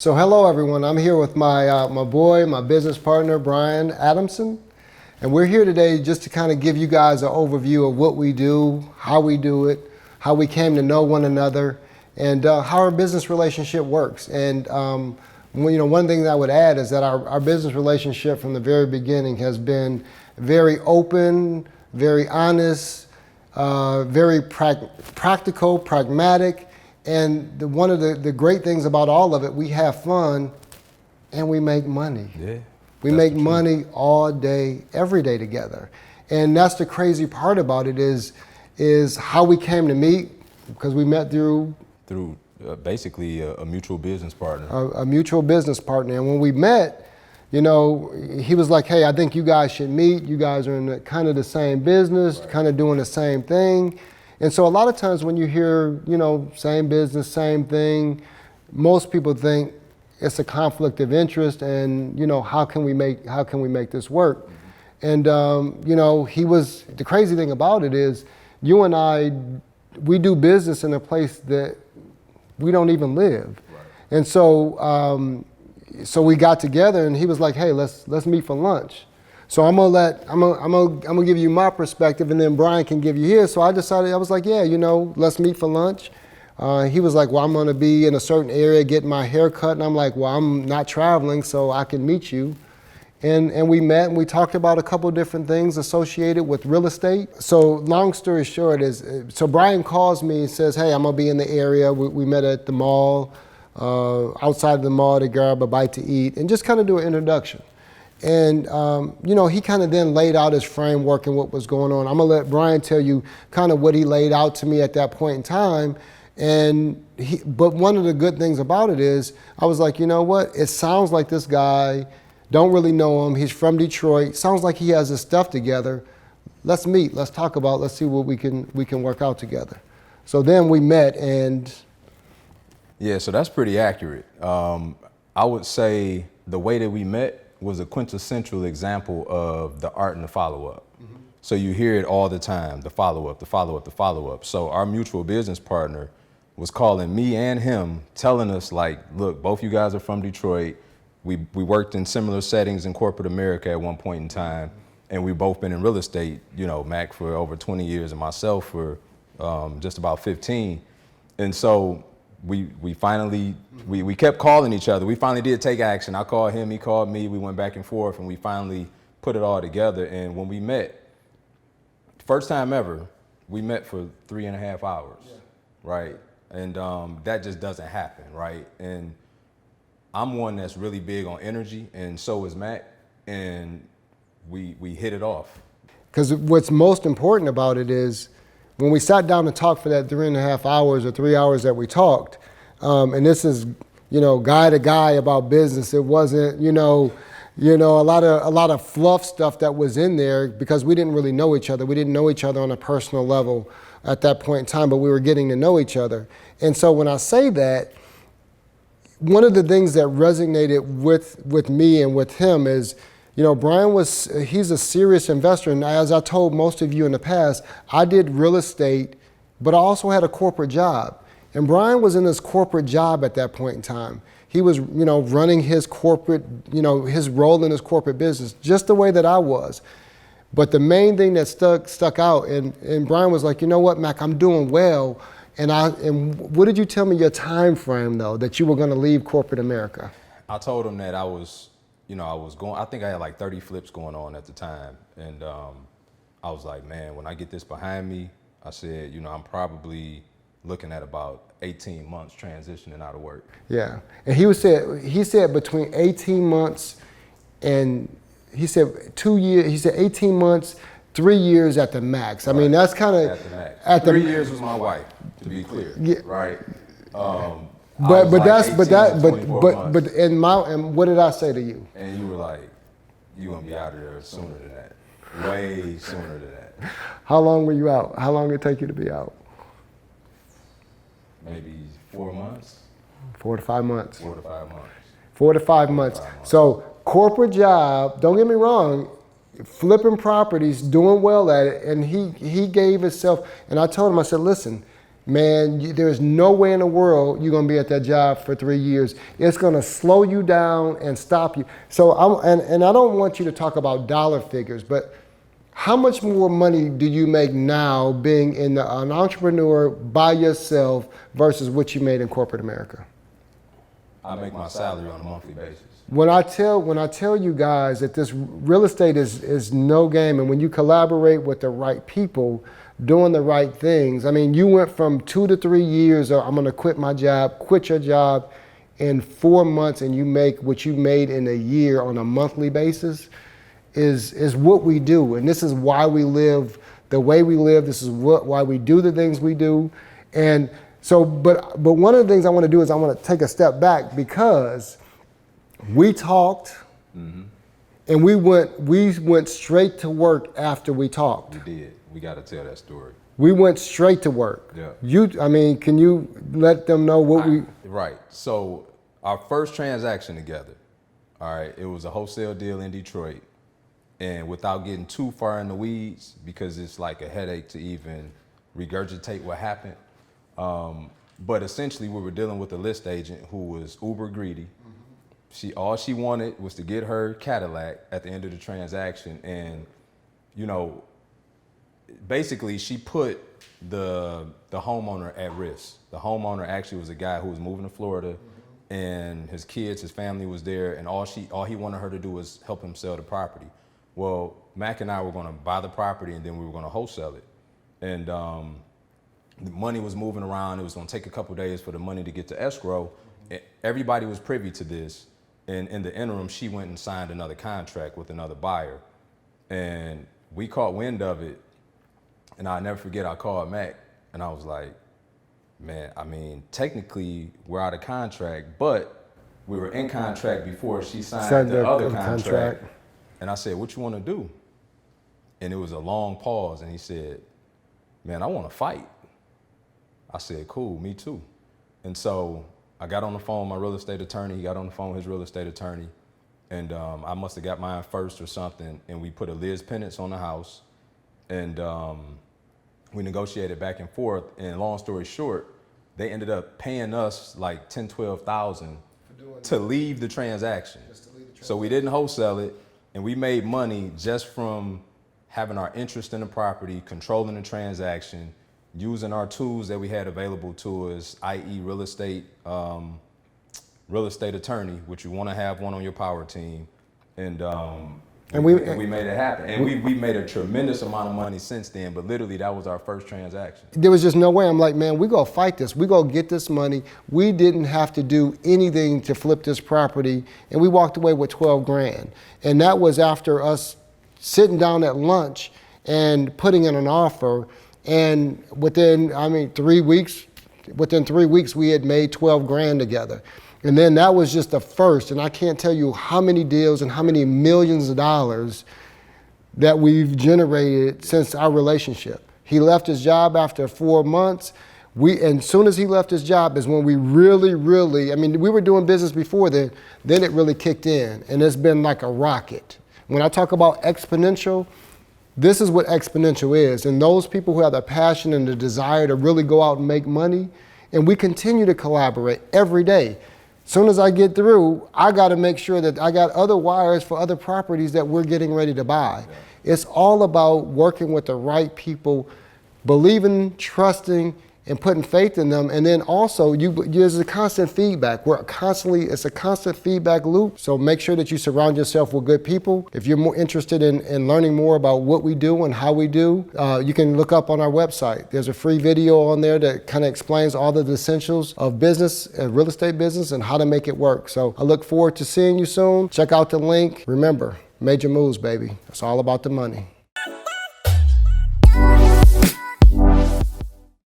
So hello everyone, I'm here with my business partner, Brian Adamson. And we're here today just to kind of give you guys an overview of what we do, how we do it, how we came to know one another, and how our business relationship works. And one thing that I would add is that our business relationship from the very beginning has been very open, very honest, very practical, pragmatic. And one of the great things about all of it, we have fun and we make money. Yeah, we make money all day, every day together. And that's the crazy part about it is how we came to meet, because we met through basically a mutual business partner. A mutual business partner. And when we met, he was like, hey, I think you guys should meet. You guys are in kind of the same business, Right. kind of doing the same thing. And so a lot of times when you hear, same business, same thing, most people think it's a conflict of interest and, how can we make this work? And, the crazy thing about it is you and I, we do business in a place that we don't even live. Right. And so, so we got together and he was like, hey, let's meet for lunch. So I'm gonna give you my perspective and then Brian can give you his. So I decided, I was like, yeah, let's meet for lunch. He was like, well, I'm gonna be in a certain area getting my hair cut. And I'm like, well, I'm not traveling, so I can meet you. And we met and we talked about a couple different things associated with real estate. So long story short so Brian calls me and says, hey, I'm gonna be in the area. We met at the mall, outside the mall to grab a bite to eat and just kind of do an introduction. And, he kind of then laid out his framework and what was going on. I'm going to let Brian tell you kind of what he laid out to me at that point in time. But one of the good things about it is I was like, you know what? It sounds like this guy, don't really know him. He's from Detroit. Sounds like he has his stuff together. Let's meet. Let's talk about, let's see what we can work out together. So then we met and. Yeah, so that's pretty accurate. I would say the way that we met was a quintessential example of the art and the follow-up. Mm-hmm. So you hear it all the time, the follow-up, the follow-up, the follow-up. So our mutual business partner was calling me and him, telling us like, look, both you guys are from Detroit. We worked in similar settings in corporate America at one point in time, and we've both been in real estate, Mack for over 20 years and myself for just about 15. And so we finally kept calling each other. We finally did take action. I called him, he called me, we went back and forth, and we finally put it all together. And when we met, first time ever, we met for 3.5 hours, yeah. Right? And that just doesn't happen, right? And I'm one that's really big on energy, and so is Mack, and we hit it off. Because what's most important about it is when we sat down to talk for that 3.5 hours or 3 hours that we talked, and this is, guy to guy about business. It wasn't, a lot of fluff stuff that was in there because we didn't really know each other. We didn't know each other on a personal level at that point in time, but we were getting to know each other. And so when I say that, one of the things that resonated with me and with him is, Brian he's a serious investor. And as I told most of you in the past, I did real estate, but I also had a corporate job. And Brian was in his corporate job at that point in time. He was, running his corporate, his role in his corporate business, just the way that I was. But the main thing that stuck out, and Brian was like, you know what, Mack, I'm doing well. And what did you tell me your time frame, though, that you were going to leave corporate America? I told him that I was I think I had like 30 flips going on at the time. And I was like, man, when I get this behind me, I said, I'm probably looking at about 18 months transitioning out of work. Yeah. And he said between 18 months and he said 2 years, he said 18 months, 3 years at the max. I mean, that's kind of. At the max. 3 years was my wife, to be clear. Yeah. Right. But what did I say to you? And you were like, you're gonna be out of there sooner than that. Way sooner than that. How long were you out? How long did it take you to be out? Maybe 4 months. 4 to 5 months. 4 to 5 months. 4 to 5 months. So corporate job, don't get me wrong, flipping properties, doing well at it, and he gave himself, and I told him, I said, listen, man, there's no way in the world you're gonna be at that job for 3 years. It's gonna slow you down and stop you. So and I don't want you to talk about dollar figures, but how much more money do you make now being an entrepreneur by yourself versus what you made in corporate America? I make my salary on a monthly basis. When I tell you guys that this real estate is no game, and when you collaborate with the right people doing the right things, I mean, you went from 2 to 3 years of I'm gonna quit my job, quit your job in 4 months, and you make what you made in a year on a monthly basis. Is what we do, and this is why we live the way we live. This is why we do the things we do. And so, but one of the things I want to do is I want to take a step back, because we talked, and we went straight to work after we talked. We did. We got to tell that story. We went straight to work. Yeah. I mean, can you let them know what we? Right. So our first transaction together, all right, it was a wholesale deal in Detroit. And without getting too far in the weeds, because it's like a headache to even regurgitate what happened. But essentially we were dealing with a list agent who was uber greedy. All she wanted was to get her Cadillac at the end of the transaction. And, you know, basically she put the homeowner at risk. The homeowner actually was a guy who was moving to Florida, and his kids, his family was there, and all he wanted her to do was help him sell the property. Well, Mack and I were gonna buy the property, and then we were gonna wholesale it. And the money was moving around. It was gonna take a couple days for the money to get to escrow. Everybody was privy to this. And in the interim, she went and signed another contract with another buyer. And we caught wind of it. And I'll never forget, I called Mack, and I was like, man, I mean, technically we're out of contract, but we were in contract before she signed the other contract. And I said, what you want to do? And it was a long pause, and he said, man, I want to fight. I said, cool, me too. And so I got on the phone with my real estate attorney. He got on the phone with his real estate attorney. And I must have got mine first or something. And we put a Liz Pendants on the house. And we negotiated back and forth. And long story short, they ended up paying us like $10,000, $12,000 to leave the transaction. So we didn't wholesale it. And we made money just from having our interest in the property, controlling the transaction, using our tools that we had available to us, i.e. real estate attorney, which you want to have one on your power team. And we made it happen. And we made a tremendous amount of money since then, but literally that was our first transaction. There was just no way. I'm like, man, we're going to fight this. We're going to get this money. We didn't have to do anything to flip this property. And we walked away with 12 grand. And that was after us sitting down at lunch and putting in an offer. And within 3 weeks, we had made 12 grand together. And then that was just the first, and I can't tell you how many deals and how many millions of dollars that we've generated since our relationship. He left his job after 4 months. And as soon as he left his job is when we really, we were doing business before then it really kicked in, and it's been like a rocket. When I talk about exponential, this is what exponential is. And those people who have the passion and the desire to really go out and make money, and we continue to collaborate every day. Soon as I get through, I got to make sure that I got other wires for other properties that we're getting ready to buy. Yeah. It's all about working with the right people, believing, trusting, and putting faith in them. And then also, there's a constant feedback. It's a constant feedback loop. So make sure that you surround yourself with good people. If you're more interested in learning more about what we do and how we do, you can look up on our website. There's a free video on there that kind of explains all the essentials of business, real estate business, and how to make it work. So I look forward to seeing you soon. Check out the link. Remember, major moves, baby. It's all about the money.